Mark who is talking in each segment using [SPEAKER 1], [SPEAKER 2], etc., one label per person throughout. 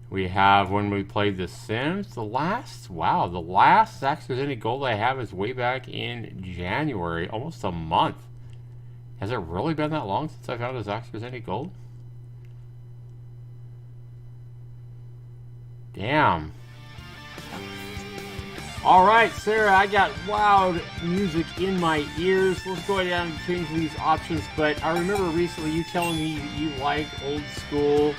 [SPEAKER 1] We have when we played The Sims. The last Zaxtorian gold I have is way back in January, almost a month. Has it really been that long since I found a Zaxtorian gold? Damn. Alright, Sarah, I got loud music in my ears. Let's go down and change these options. But I remember recently you telling me you like old school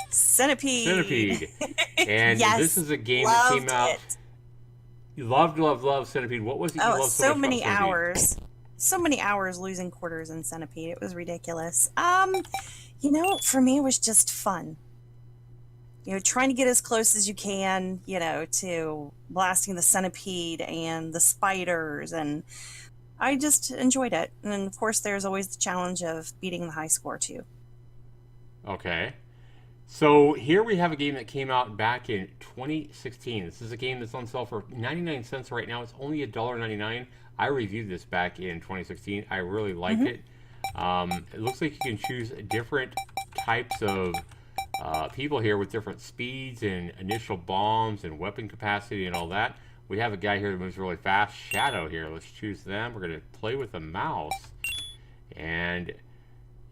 [SPEAKER 2] Centipede.
[SPEAKER 1] And
[SPEAKER 2] Yes,
[SPEAKER 1] this is a game that came
[SPEAKER 2] loved
[SPEAKER 1] out.
[SPEAKER 2] it.
[SPEAKER 1] You loved Centipede. What was it you
[SPEAKER 2] Oh,
[SPEAKER 1] loved so
[SPEAKER 2] so
[SPEAKER 1] much about
[SPEAKER 2] many
[SPEAKER 1] Centipede?
[SPEAKER 2] hours. So many hours losing quarters in Centipede. It was ridiculous. For me, it was just fun. Trying to get as close as you can, to blasting the centipede and the spiders, and I just enjoyed it. And of course, there's always the challenge of beating the high score too.
[SPEAKER 1] Okay. So here we have a game that came out back in 2016. This is a game that's on sale for 99 cents right now. It's only $1.99. I reviewed this back in 2016. I really liked it. It looks like you can choose different types of people here with different speeds and initial bombs and weapon capacity and all that. We have a guy here that moves really fast. Shadow here. Let's choose them. We're going to play with the mouse. And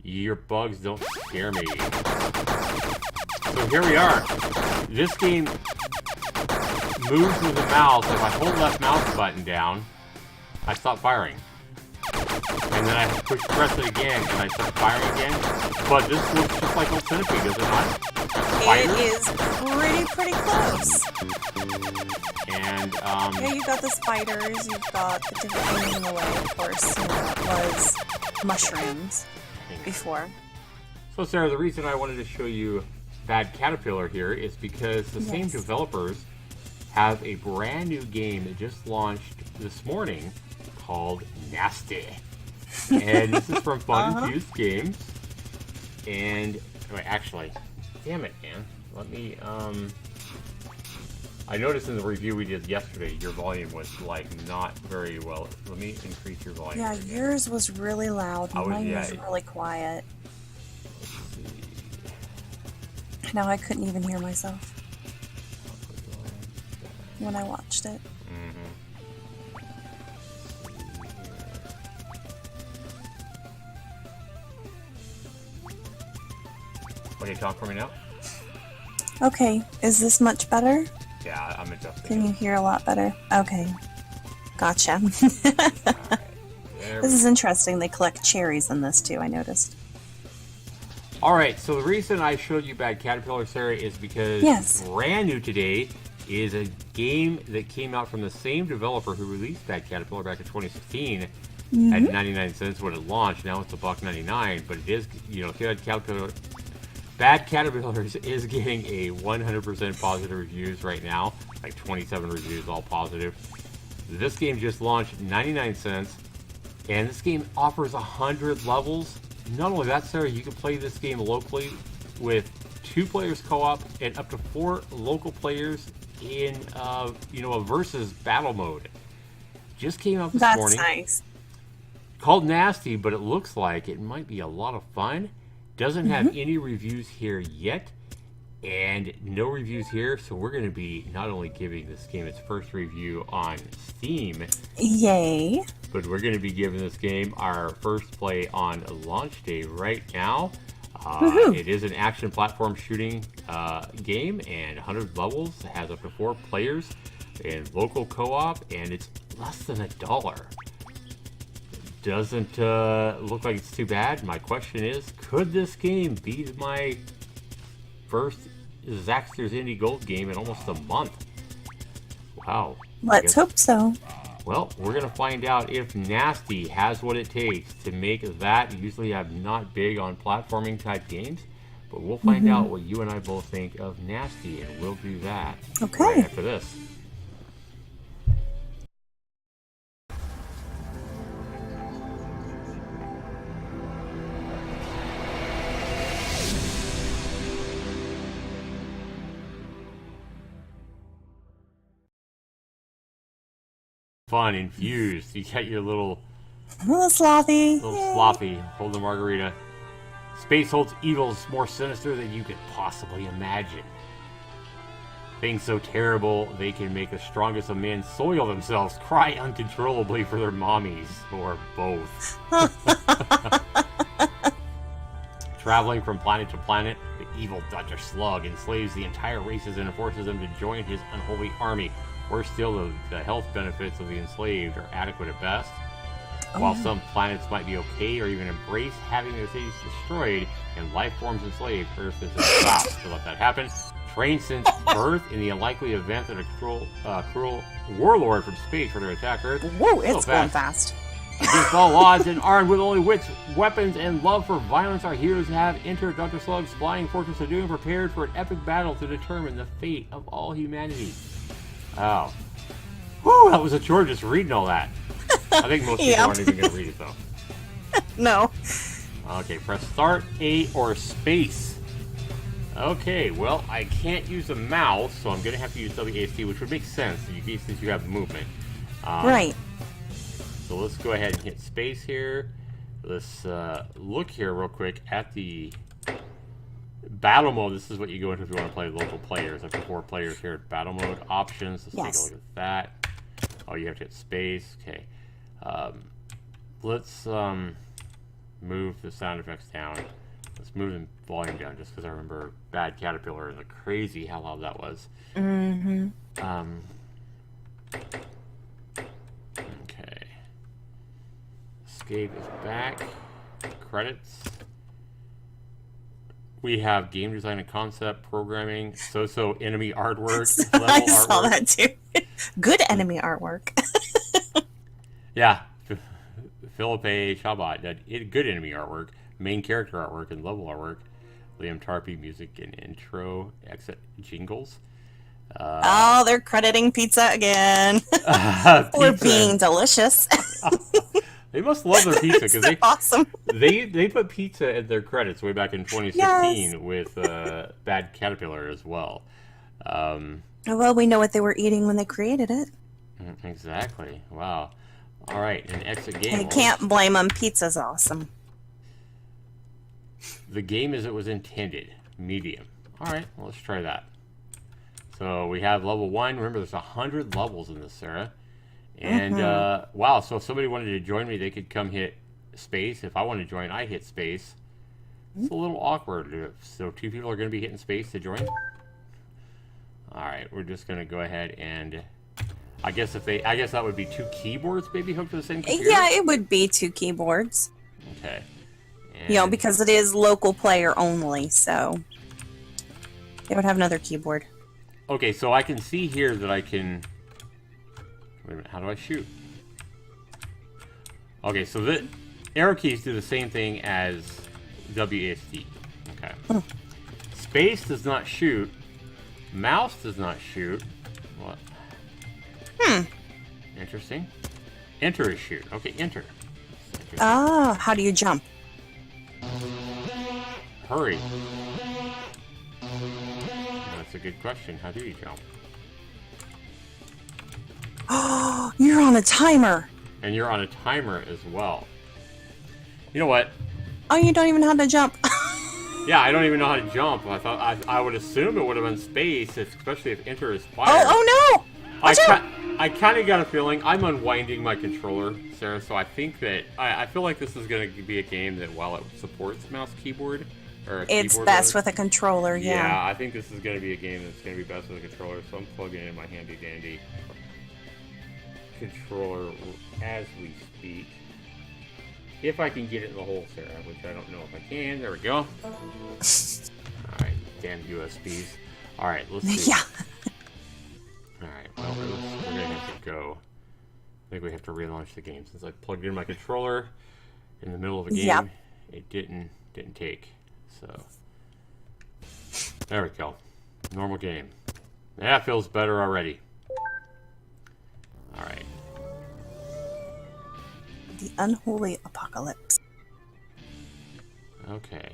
[SPEAKER 1] your bugs don't scare me. So here we are. This game moves with the mouse. If I hold left mouse button down, I stop firing. And then I press it again, and I start firing again. But this looks just like old Centipede, does it not?
[SPEAKER 2] It is pretty close.
[SPEAKER 1] And,
[SPEAKER 2] Yeah, you've got the spiders, you've got the different things in the way, of course. It was mushrooms before.
[SPEAKER 1] So, Sarah, the reason I wanted to show you Bad Caterpillar here is because the same developers have a brand new game that just launched this morning called Nasty. And this is from Fun and Fused Games. And, actually, damn it, man. Let me, I noticed in the review we did yesterday, your volume was, not very well. Let me increase your volume.
[SPEAKER 2] Yeah, yours was really loud. Mine was
[SPEAKER 1] yeah.
[SPEAKER 2] really quiet. Now I couldn't even hear myself when I watched it.
[SPEAKER 1] Okay, talk for me now.
[SPEAKER 2] Okay, is this much better?
[SPEAKER 1] Yeah, I'm adjusting.
[SPEAKER 2] Can you hear a lot better? Okay, gotcha.
[SPEAKER 1] Right.
[SPEAKER 2] This is interesting. They collect cherries in this too, I noticed.
[SPEAKER 1] Alright, so the reason I showed you Bad Caterpillar, Sarah, is because brand new today is a game that came out from the same developer who released Bad Caterpillar back in 2016 at 99 cents when it launched. Now it's $1.99, but it is, Bad Caterpillars is getting a 100% positive reviews right now, like 27 reviews, all positive. This game just launched 99 cents, and this game offers 100 levels. Not only that, Sarah, you can play this game locally with 2 players co-op and up to 4 local players in, a versus battle mode. Just came out this morning.
[SPEAKER 2] That's nice.
[SPEAKER 1] Called Nasty, but it looks like it might be a lot of fun. Doesn't have any reviews here yet, and no reviews here, so we're going to be not only giving this game its first review on Steam,
[SPEAKER 2] yay,
[SPEAKER 1] but we're going to be giving this game our first play on launch day right now. It is an action platform shooting game, and 100 levels. It has up to 4 players and local co-op, and it's less than $1. Doesn't look like it's too bad. My question is, could this game be my first Zaxtorian Gold game in almost a month? Wow.
[SPEAKER 2] Let's hope so.
[SPEAKER 1] Well, we're going to find out if Nasty has what it takes to make that. Usually I'm not big on platforming type games, but we'll find out what you and I both think of Nasty, and we'll do that right after this. Fun, infused. You got your little
[SPEAKER 2] A little sloppy.
[SPEAKER 1] sloppy. Hold the margarita. Space holds evils more sinister than you could possibly imagine. Things so terrible they can make the strongest of men soil themselves, cry uncontrollably for their mommies, or both. Traveling from planet to planet, the evil Dr. Slug enslaves the entire races and forces them to join his unholy army. Or still, the health benefits of the enslaved are adequate at best. While some planets might be okay or even embrace having their cities destroyed and life forms enslaved, Earth is about to let that happen. Trained since birth in the unlikely event that a cruel warlord from space were to attack Earth.
[SPEAKER 2] Whoa, it's going fast.
[SPEAKER 1] Against all odds and armed with only wits, weapons, and love for violence, our heroes have entered Dr. Slug's flying fortress of doom, prepared for an epic battle to determine the fate of all humanity. Oh. Whew, that was a chore just reading all that. I think most people aren't even going to read it, though.
[SPEAKER 2] No.
[SPEAKER 1] Okay, press start, A, or space. Okay, well, I can't use the mouse, so I'm going to have to use WASD, which would make sense since you have movement.
[SPEAKER 2] Right.
[SPEAKER 1] So let's go ahead and hit space here. Let's look here real quick at the battle mode. This is what you go into if you want to play local players. Up to 4 players here. Battle mode options. Let's take a look at that. Oh, you have to hit space. Okay. Let's move the sound effects down. Let's move the volume down just because I remember Bad Caterpillar and the crazy how loud that was.
[SPEAKER 2] Mm-hmm.
[SPEAKER 1] Okay. Escape is back. Credits. We have game design and concept, programming, so enemy artwork, level
[SPEAKER 2] I
[SPEAKER 1] artwork.
[SPEAKER 2] saw that too. Good enemy artwork.
[SPEAKER 1] Yeah. Philippe Chabot did good enemy artwork, main character artwork, and level artwork. Liam Tarpey, music and intro, exit jingles.
[SPEAKER 2] Oh, they're crediting pizza again. For being delicious.
[SPEAKER 1] They must love their pizza because they
[SPEAKER 2] awesome.
[SPEAKER 1] They put pizza in their credits way back in 2016 with Bad Caterpillar as well.
[SPEAKER 2] Well, we know what they were eating when they created it.
[SPEAKER 1] Exactly. Wow. All right, an exit game.
[SPEAKER 2] You can't blame them. Pizza's awesome.
[SPEAKER 1] The game as it was intended, medium. All right, well, let's try that. So we have level 1. Remember, there's 100 levels in this, Sarah. And, wow, so if somebody wanted to join me, they could come hit space. If I want to join, I hit space. It's a little awkward. So 2 people are going to be hitting space to join. All right, we're just going to go ahead and... I guess that would be 2 keyboards maybe hooked to the same computer?
[SPEAKER 2] Yeah, it would be 2 keyboards.
[SPEAKER 1] Okay. And...
[SPEAKER 2] You know, because it is local player only, so... It would have another keyboard.
[SPEAKER 1] Okay, so I can see here that I can... Wait a minute, how do I shoot? Okay, so the arrow keys do the same thing as WASD. Okay. Space does not shoot. Mouse does not shoot. What? Interesting. Enter is shoot. Okay, enter.
[SPEAKER 2] Oh, how do you jump?
[SPEAKER 1] Hurry. That's a good question. How do you jump?
[SPEAKER 2] Oh, you're on a timer.
[SPEAKER 1] And you're on a timer as well. You know what?
[SPEAKER 2] Oh, you don't even know how to jump.
[SPEAKER 1] Yeah, I don't even know how to jump. I thought I would assume it would have been space, especially if enter is fire.
[SPEAKER 2] Oh no!
[SPEAKER 1] I kind of got a feeling I'm unwinding my controller, Sarah. So I think that I feel like this is going to be a game that while it supports mouse keyboard,
[SPEAKER 2] it's best with a controller.
[SPEAKER 1] Yeah, I think this is going to be a game that's going to be best with a controller. So I'm plugging in my handy dandy controller as we speak. If I can get it in the hole, Sarah, which I don't know if I can. There we go. Alright, damn USBs. Alright, let's see.
[SPEAKER 2] Yeah.
[SPEAKER 1] Alright, well, we're going to have to go. I think we have to relaunch the game. Since I plugged in my controller in the middle of a game, it didn't take. So, there we go. Normal game. That feels better already. Alright.
[SPEAKER 2] The Unholy Apocalypse.
[SPEAKER 1] Okay.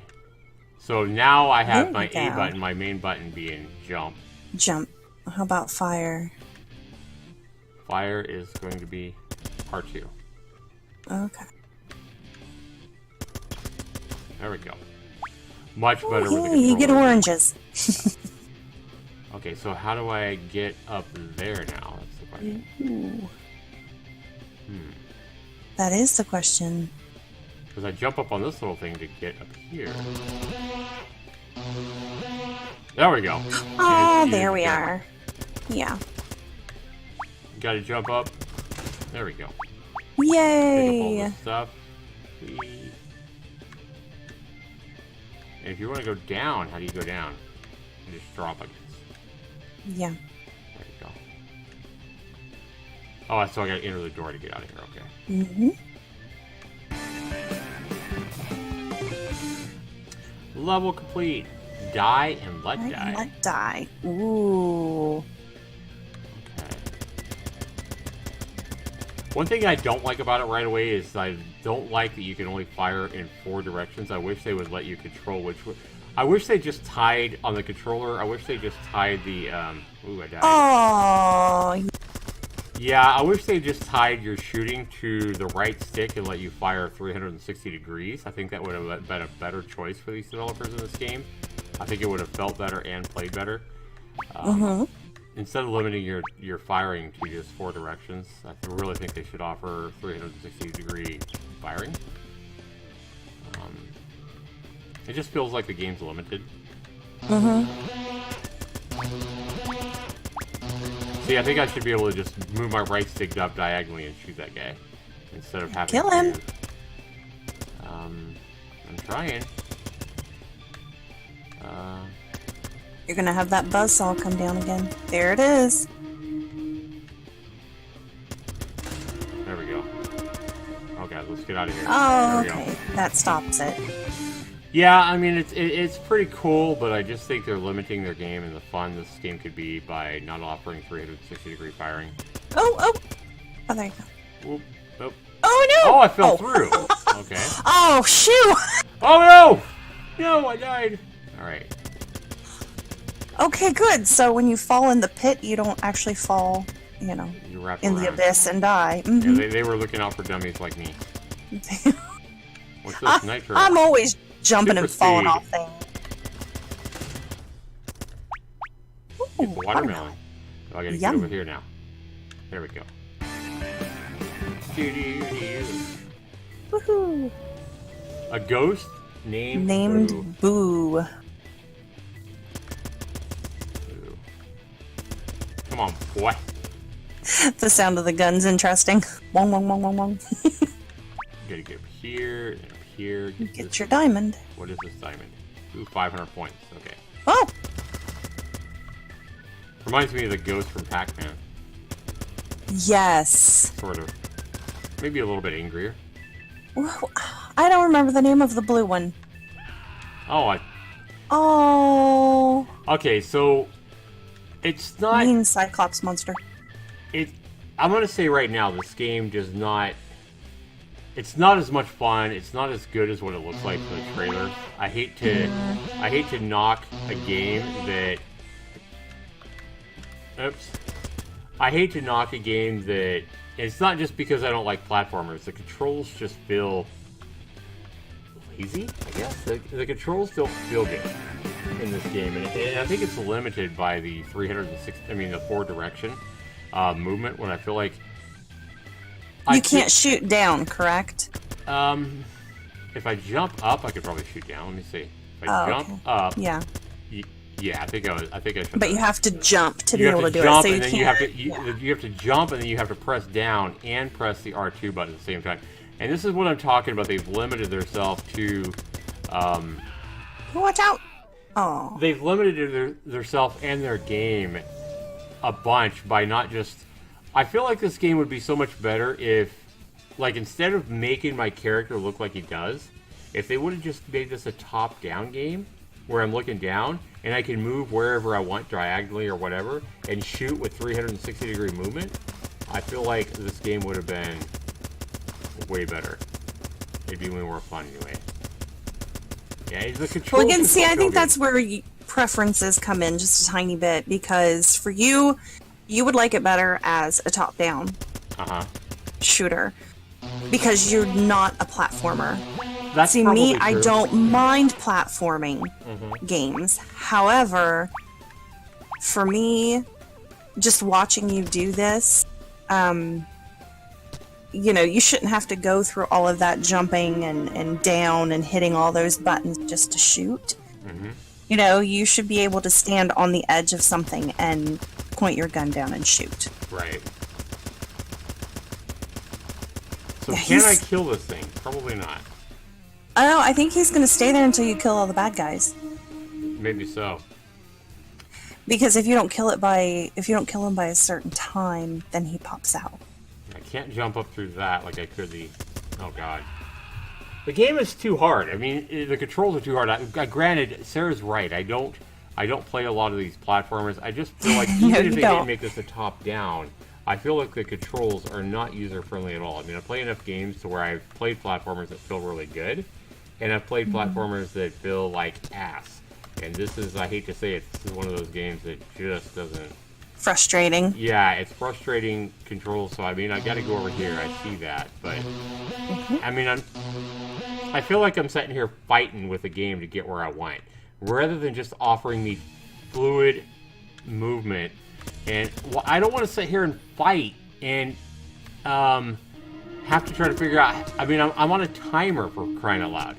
[SPEAKER 1] So now I have my A button, my main button being jump.
[SPEAKER 2] Jump. How about fire?
[SPEAKER 1] Fire is going to be R2.
[SPEAKER 2] Okay.
[SPEAKER 1] There we go. Much better with the
[SPEAKER 2] Ooh,
[SPEAKER 1] controller.
[SPEAKER 2] you get oranges.
[SPEAKER 1] Okay, so how do I get up there now? That's the question.
[SPEAKER 2] Ooh. That is the question.
[SPEAKER 1] Because I jump up on this little thing to get up here. There we go.
[SPEAKER 2] Oh, there we are. Yeah.
[SPEAKER 1] Gotta jump up. There we go.
[SPEAKER 2] Yay!
[SPEAKER 1] Pick up all this stuff. And if you want to go down, how do you go down? You just drop, I guess.
[SPEAKER 2] Yeah.
[SPEAKER 1] There you go. Oh, so I gotta enter the door to get out of here, okay.
[SPEAKER 2] Mm-hmm.
[SPEAKER 1] Level complete. Die and let die.
[SPEAKER 2] Let die. Ooh.
[SPEAKER 1] Okay. One thing I don't like about it right away is I don't like that you can only fire in 4 directions. I wish they would let you control which way. I wish they just tied on the controller. I wish they just tied the ooh, I died.
[SPEAKER 2] Oh.
[SPEAKER 1] Yeah, I wish they just tied your shooting to the right stick and let you fire 360 degrees. I think that would have been a better choice for these developers in this game. I think it would have felt better and played better. Instead of limiting your firing to just 4 directions, I really think they should offer 360 degree firing. It just feels like the game's limited. See, I think I should be able to just move my right stick up diagonally and shoot that guy instead of having
[SPEAKER 2] Kill him.
[SPEAKER 1] I'm trying.
[SPEAKER 2] You're gonna have that buzzsaw come down again. There it is.
[SPEAKER 1] There we go. Okay, let's get out of here.
[SPEAKER 2] Oh,
[SPEAKER 1] There we
[SPEAKER 2] okay.
[SPEAKER 1] go.
[SPEAKER 2] That stops it.
[SPEAKER 1] Yeah, I mean, it's pretty cool, but I just think they're limiting their game and the fun this game could be by not offering 360 degree firing.
[SPEAKER 2] Oh, there you go.
[SPEAKER 1] Oop, oop.
[SPEAKER 2] Oh, no!
[SPEAKER 1] Oh, I fell through. Okay.
[SPEAKER 2] Oh, shoot!
[SPEAKER 1] Oh, no! No, I died. All right.
[SPEAKER 2] Okay, good. So when you fall in the pit, you don't actually fall, you know,
[SPEAKER 1] You wrap
[SPEAKER 2] in the
[SPEAKER 1] around.
[SPEAKER 2] abyss and die.
[SPEAKER 1] Yeah,
[SPEAKER 2] Mhm.
[SPEAKER 1] they were looking out for dummies like me. What's this? Nitro.
[SPEAKER 2] I'm always jumping and
[SPEAKER 1] Super
[SPEAKER 2] falling
[SPEAKER 1] speed.
[SPEAKER 2] off things.
[SPEAKER 1] Get the watermelon. Oh, I gotta get
[SPEAKER 2] Yum.
[SPEAKER 1] over here now. There we go.
[SPEAKER 2] Woohoo!
[SPEAKER 1] A ghost named
[SPEAKER 2] Named
[SPEAKER 1] Boo.
[SPEAKER 2] Boo.
[SPEAKER 1] Boo. Come on, boy.
[SPEAKER 2] The sound of the gun's interesting. Wong, wong, wong, wong, wong.
[SPEAKER 1] Gotta get up here and up here.
[SPEAKER 2] Get
[SPEAKER 1] this-
[SPEAKER 2] your diamond.
[SPEAKER 1] What is this diamond? Ooh, 500 points. Okay.
[SPEAKER 2] Oh!
[SPEAKER 1] Reminds me of the ghost from Pac-Man.
[SPEAKER 2] Yes.
[SPEAKER 1] Sort of. Maybe a little bit angrier.
[SPEAKER 2] Well, I don't remember the name of the blue one.
[SPEAKER 1] Oh,
[SPEAKER 2] Oh.
[SPEAKER 1] okay, so it's not...
[SPEAKER 2] Mean Cyclops monster.
[SPEAKER 1] I'm gonna say right now, this game does not... It's not as much fun. It's not as good as what it looks like for the trailer. I hate to knock a game that... Oops. I hate to knock a game that... It's not just because I don't like platformers. The controls just feel lazy, I guess. The controls don't feel good in this game, and I think it's limited by the 4-direction movement. When I feel like
[SPEAKER 2] You can't shoot down, correct?
[SPEAKER 1] if I jump up, I could probably shoot down. Let me see. If I jump
[SPEAKER 2] okay.
[SPEAKER 1] up,
[SPEAKER 2] Yeah.
[SPEAKER 1] yeah, I think I should.
[SPEAKER 2] But you have to jump to be
[SPEAKER 1] You
[SPEAKER 2] able
[SPEAKER 1] have
[SPEAKER 2] to
[SPEAKER 1] to
[SPEAKER 2] do it.
[SPEAKER 1] jump,
[SPEAKER 2] So you
[SPEAKER 1] and then
[SPEAKER 2] can't.
[SPEAKER 1] you have to jump, and then you have to press down and press the R2 button at the same time. And this is what I'm talking about. They've limited themselves to.
[SPEAKER 2] Watch out! Oh.
[SPEAKER 1] They've limited themselves and their game a bunch by not just. I feel like this game would be so much better if, like, instead of making my character look like he does, if they would have just made this a top-down game where I'm looking down and I can move wherever I want diagonally or whatever and shoot with 360-degree movement. I feel like this game would have been way better. It'd be way more fun anyway. Yeah, the controls.
[SPEAKER 2] Well, again,
[SPEAKER 1] just
[SPEAKER 2] see,
[SPEAKER 1] don't
[SPEAKER 2] I
[SPEAKER 1] feel
[SPEAKER 2] think
[SPEAKER 1] good.
[SPEAKER 2] that's where preferences come in just a tiny bit, because for you, you would like it better as a top-down
[SPEAKER 1] Uh-huh.
[SPEAKER 2] shooter because you're not a platformer.
[SPEAKER 1] That's
[SPEAKER 2] See,
[SPEAKER 1] probably
[SPEAKER 2] me, I
[SPEAKER 1] true.
[SPEAKER 2] don't mind platforming games. However, for me, just watching you do this, you know, you shouldn't have to go through all of that jumping and down and hitting all those buttons just to shoot. You know, you should be able to stand on the edge of something and point your gun down and shoot.
[SPEAKER 1] Right. So
[SPEAKER 2] Yeah,
[SPEAKER 1] can I kill this thing? Probably not.
[SPEAKER 2] I don't know, I think he's going to stay there until you kill all the bad guys.
[SPEAKER 1] Maybe so.
[SPEAKER 2] Because if you don't kill him by a certain time, then he pops out.
[SPEAKER 1] I can't jump up through that like I could the... Oh, God. The game is too hard. I mean, the controls are too hard. Granted, Sarah's right. I don't play a lot of these platformers. I just feel like even if they didn't make this a top-down, I feel like the controls are not user-friendly at all. I mean, I play enough games to where I've played platformers that feel really good, and I've played platformers that feel like ass. And this is, I hate to say it, this is one of those games that just doesn't...
[SPEAKER 2] Frustrating.
[SPEAKER 1] Yeah, it's frustrating controls, so I mean, I gotta go over here, I see that, but... I mean, I feel like I'm sitting here fighting with the game to get where I want, rather than just offering me fluid movement. And well, I don't want to sit here and fight and have to try to figure out... I mean, I'm on a timer, for crying out loud.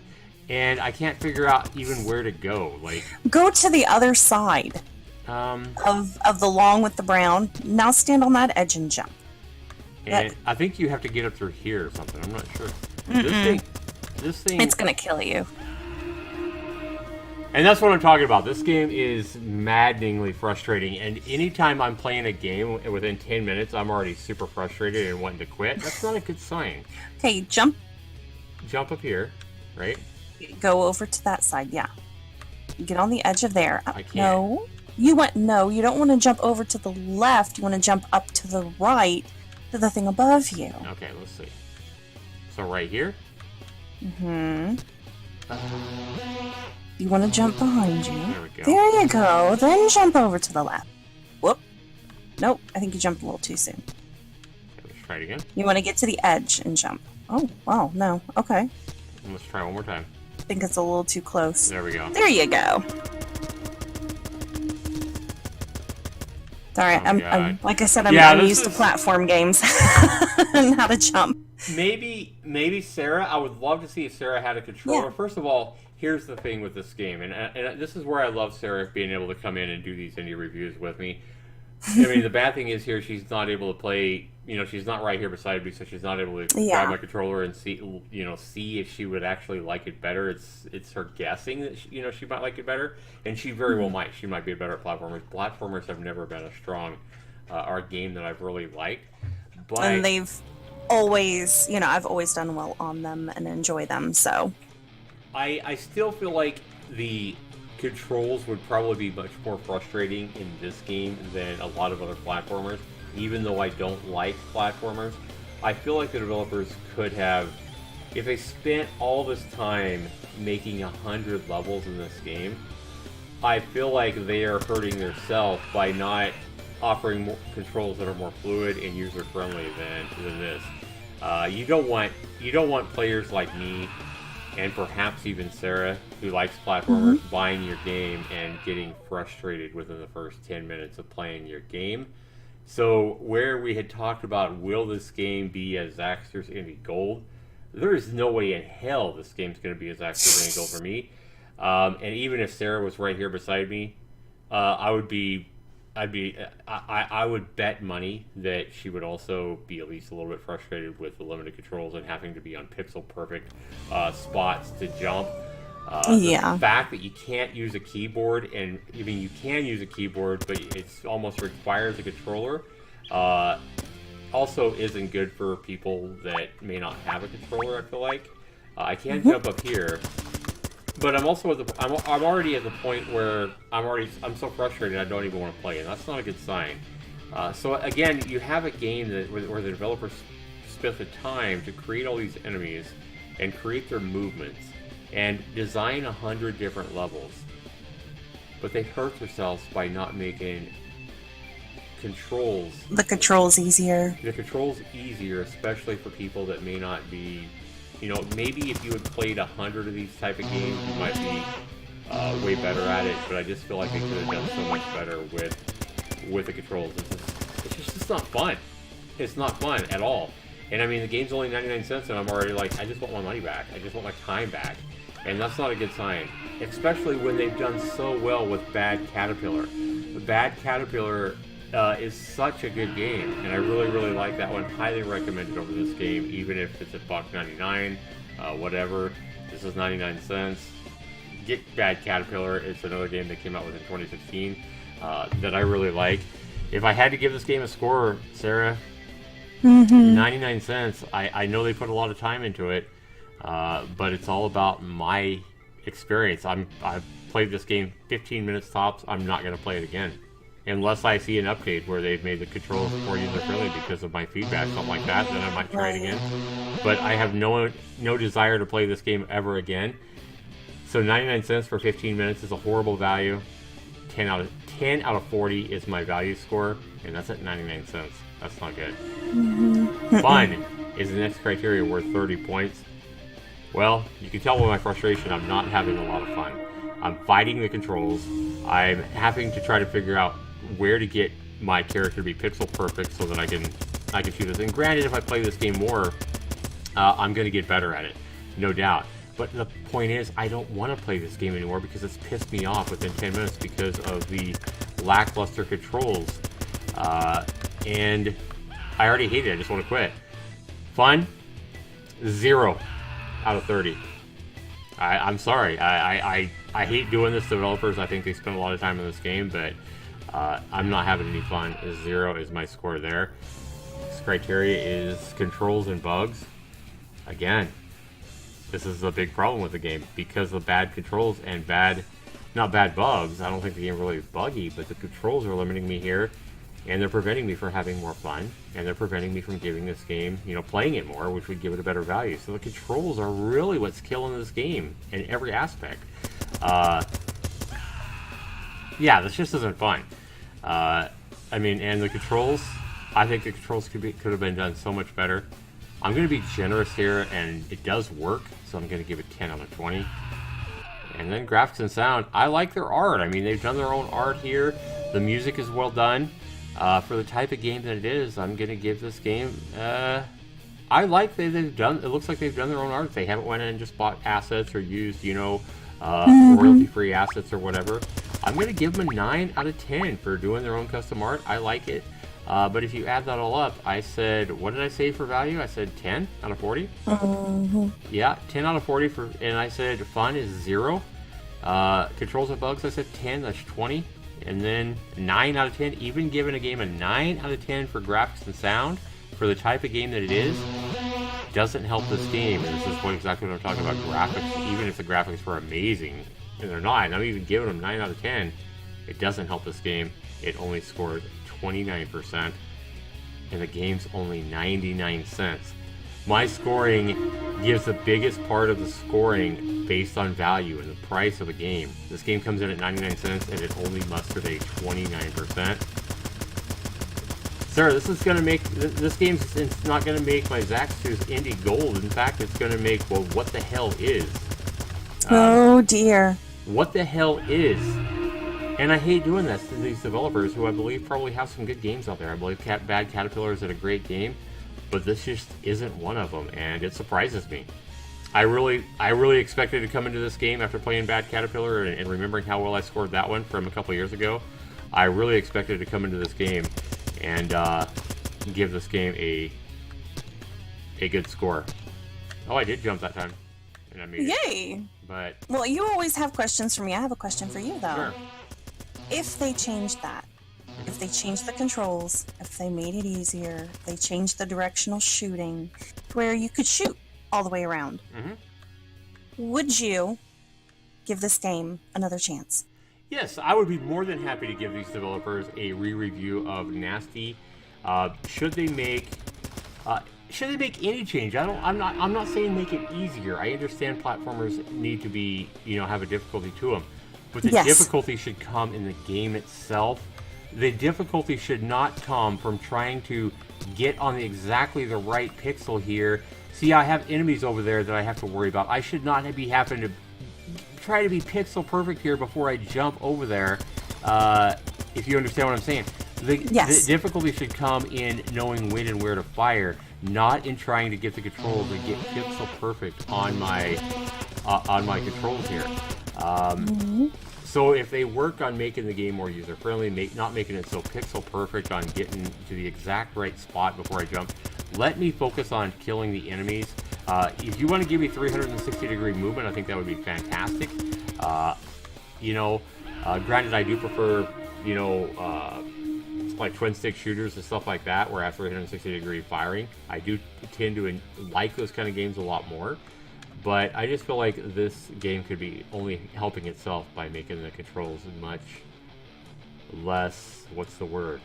[SPEAKER 1] And I can't figure out even where to go. Like,
[SPEAKER 2] go to the other side of the long with the brown. Now stand on that edge and jump.
[SPEAKER 1] And I think you have to get up through here or something. I'm not sure. This thing...
[SPEAKER 2] It's gonna kill you.
[SPEAKER 1] And that's what I'm talking about. This game is maddeningly frustrating. And anytime I'm playing a game within 10 minutes, I'm already super frustrated and wanting to quit. That's not a good sign.
[SPEAKER 2] Okay, jump.
[SPEAKER 1] Jump up here, right?
[SPEAKER 2] Go over to that side, yeah. Get on the edge of there.
[SPEAKER 1] I can't.
[SPEAKER 2] No. You don't want to jump over to the left. You want to jump up to the right to the thing above you.
[SPEAKER 1] Okay, let's see. So right here?
[SPEAKER 2] You want to jump behind you.
[SPEAKER 1] There we go.
[SPEAKER 2] There you go. Then jump over to the left. Whoop. Nope, I think you jumped a little too soon.
[SPEAKER 1] Okay, let's try it again.
[SPEAKER 2] You want to get to the edge and jump. Oh, wow, no. Okay.
[SPEAKER 1] And let's try one more time.
[SPEAKER 2] I think it's a little too close.
[SPEAKER 1] There we go.
[SPEAKER 2] There you go. Alright, I'm like I said, I'm used to platform games and how to jump.
[SPEAKER 1] Maybe Sarah, I would love to see if Sarah had a controller.
[SPEAKER 2] Yeah.
[SPEAKER 1] First of all, here's the thing with this game, and this is where I love Sarah being able to come in and do these indie reviews with me. I mean, the bad thing is here, she's not able to play, she's not right here beside me, so she's not able to grab my controller and see if she would actually like it better. It's her guessing that, she might like it better, and she very well might. She might be better at platformers. Platformers have never been a strong, or a game that I've really liked. But...
[SPEAKER 2] And they've always, I've always done well on them and enjoy them, so.
[SPEAKER 1] I still feel like the controls would probably be much more frustrating in this game than a lot of other platformers. Even though I don't like platformers, I feel like the developers could have, if they spent all this time making 100 levels in this game, I feel like they are hurting themselves by not offering more controls that are more fluid and user-friendly than this. You don't want players like me, and perhaps even Sarah, who likes platformers, buying your game and getting frustrated within the first 10 minutes of playing your game. So where we had talked about, will this game be a Zaxter's Indie Gold? There is no way in hell this game's going to be a Zaxter's Indie Gold for me. And even if Sarah was right here beside me, I would bet money that she would also be at least a little bit frustrated with the limited controls and having to be on pixel perfect spots to jump. The fact that you can't use a keyboard, and I mean you can use a keyboard, but it almost requires a controller, also isn't good for people that may not have a controller. I feel like I can jump up here. But I'm also I'm already at the point where I'm so frustrated I don't even want to play, and that's not a good sign. So again, you have a game where the developers spent the time to create all these enemies and create their movements and design 100 different levels, but they hurt themselves by not making
[SPEAKER 2] the controls easier.
[SPEAKER 1] The controls easier, especially for people that may not be You know, maybe if you had played 100 of these type of games, you might be way better at it. But I just feel like they could have done so much better with the controls. It's not fun. It's not fun at all. And I mean, the game's only 99 cents, and I'm already like, I just want my money back. I just want my time back. And that's not a good sign, especially when they've done so well with Bad Caterpillar. Bad Caterpillar is such a good game, and I really, really like that one. Highly recommend it over this game, even if it's $1.99, whatever. This is 99 cents. Get Bad Caterpillar. It's another game that came out within 2016 that I really like. If I had to give this game a score, Sarah, 99 cents. I know they put a lot of time into it, but it's all about my experience. I've played this game 15 minutes tops. I'm not going to play it again. Unless I see an update where they've made the controls more user-friendly because of my feedback, something like that, then I might try it again. But I have no desire to play this game ever again. So 99 cents for 15 minutes is a horrible value. 10 out of 40 is my value score, and that's at 99 cents. That's not good. Fun is the next criteria, worth 30 points. Well, you can tell by my frustration, I'm not having a lot of fun. I'm fighting the controls. I'm having to try to figure out where to get my character to be pixel perfect so that I can shoot this. And granted, if I play this game more, I'm going to get better at it, no doubt. But the point is, I don't want to play this game anymore because it's pissed me off within 10 minutes because of the lackluster controls. And I already hate it. I just want to quit. Fun? 0 out of 30. I'm sorry. I hate doing this to developers. I think they spend a lot of time in this game, but I'm not having any fun. 0 is my score there. This criteria is controls and bugs. Again, this is a big problem with the game because of bad controls and not bad bugs. I don't think the game really is buggy, but the controls are limiting me here, and they're preventing me from having more fun, and they're preventing me from giving this game, playing it more, which would give it a better value. So the controls are really what's killing this game in every aspect. Yeah, this just isn't fun. And the controls, I think the controls could have been done so much better. I'm going to be generous here, and it does work, so I'm going to give it 10 out of 20. And then graphics and sound, I like their art. I mean, they've done their own art here. The music is well done. For the type of game that it is, I'm going to give this game, I like that it looks like they've done their own art. They haven't went in and just bought assets or used, royalty-free assets or whatever. I'm going to give them a 9 out of 10 for doing their own custom art. I like it. But if you add that all up, I said, what did I say for value? I said 10 out of 40. Yeah, 10 out of 40 and I said fun is 0. Controls and bugs, I said 10, that's 20. And then 9 out of 10, even giving a game a 9 out of 10 for graphics and sound, for the type of game that it is, doesn't help this game. And this is exactly what I'm talking about, graphics. Even if the graphics were amazing, and they're not, and I'm even giving them 9 out of 10, it doesn't help this game. It only scored 29%, and the game's only 99 cents. My scoring gives the biggest part of the scoring based on value and the price of the game. This game comes in at 99 cents, and it only mustered a 29%. Sir, this game's not going to make my Zaxtor's indie gold. In fact, it's going to make, well, what the hell is?
[SPEAKER 2] Oh, dear.
[SPEAKER 1] What the hell is? And I hate doing this to these developers who I believe probably have some good games out there. I believe Bad Caterpillar is a great game, but this just isn't one of them, and it surprises me. I really expected to come into this game after playing Bad Caterpillar and remembering how well I scored that one from a couple years ago. I really expected to come into this game and give this game a good score. Oh, I did jump that time. And I made
[SPEAKER 2] Yay!
[SPEAKER 1] But
[SPEAKER 2] well, you always have questions for me. I have a question for you, though.
[SPEAKER 1] Sure.
[SPEAKER 2] If they changed that, if they changed the controls, if they made it easier, if they changed the directional shooting to where you could shoot all the way around, would you give this game another chance?
[SPEAKER 1] Yes, I would be more than happy to give these developers a re-review of Nasty. Should they make any change? I'm not saying make it easier. I understand platformers need to be, have a difficulty to them, but the difficulty should come in the game itself. The difficulty should not come from trying to get on exactly the right pixel here See, I have enemies over there that I have to worry about. I should not be having to try to be pixel perfect here before I jump over there. If you understand what I'm saying. The difficulty should come in knowing when and where to fire, not in trying to get the control to get pixel perfect on my controls here. So if they work on making the game more user-friendly, not making it so pixel perfect on getting to the exact right spot before I jump, let me focus on killing the enemies. If you want to give me 360-degree movement, I think that would be fantastic. Granted, I do prefer, like twin-stick shooters and stuff like that, where I have 360-degree firing. I do tend to like those kind of games a lot more. But I just feel like this game could be only helping itself by making the controls much less, what's the word?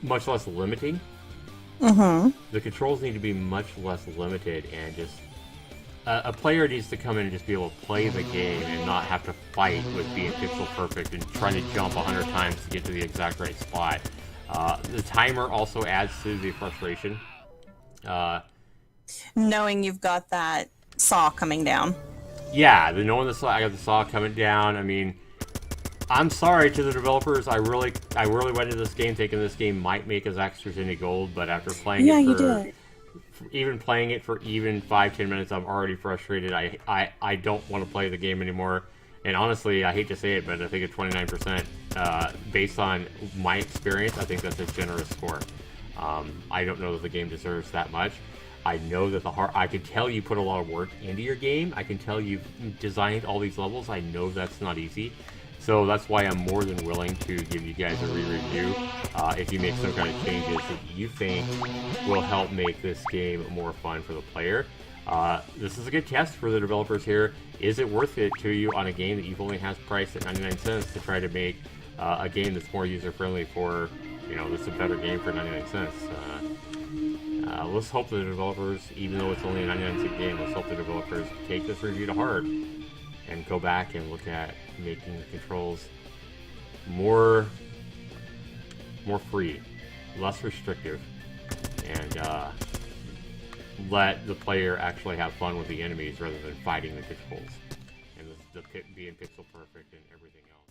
[SPEAKER 1] Much less limiting. The controls need to be much less limited, and just a player needs to come in and just be able to play the game and not have to fight with being pixel perfect and trying to jump 100 times to get to the exact right spot. The timer also adds to the frustration.
[SPEAKER 2] Knowing you've got that saw coming down.
[SPEAKER 1] Yeah, knowing the saw, I got the saw coming down. I mean, I'm sorry to the developers. I really went into this game thinking this game might make a Zaxtorian gold, but after playing even playing it for 5-10 minutes, I'm already frustrated. I don't want to play the game anymore. And honestly, I hate to say it, but I think at 29%, based on my experience, I think that's a generous score. I don't know that the game deserves that much. I know that I can tell you put a lot of work into your game. I can tell you've designed all these levels. I know that's not easy. So that's why I'm more than willing to give you guys a re-review if you make some kind of changes that you think will help make this game more fun for the player. This is a good test for the developers here. Is it worth it to you on a game that you've only has priced at 99 cents to try to make a game that's more user-friendly for, that's a better game for 99 cents? Let's hope the developers, even though it's only a 99-cent game, let's hope the developers take this review to heart and go back and look at making the controls more free, less restrictive, and let the player actually have fun with the enemies rather than fighting the controls and being pixel perfect and everything else.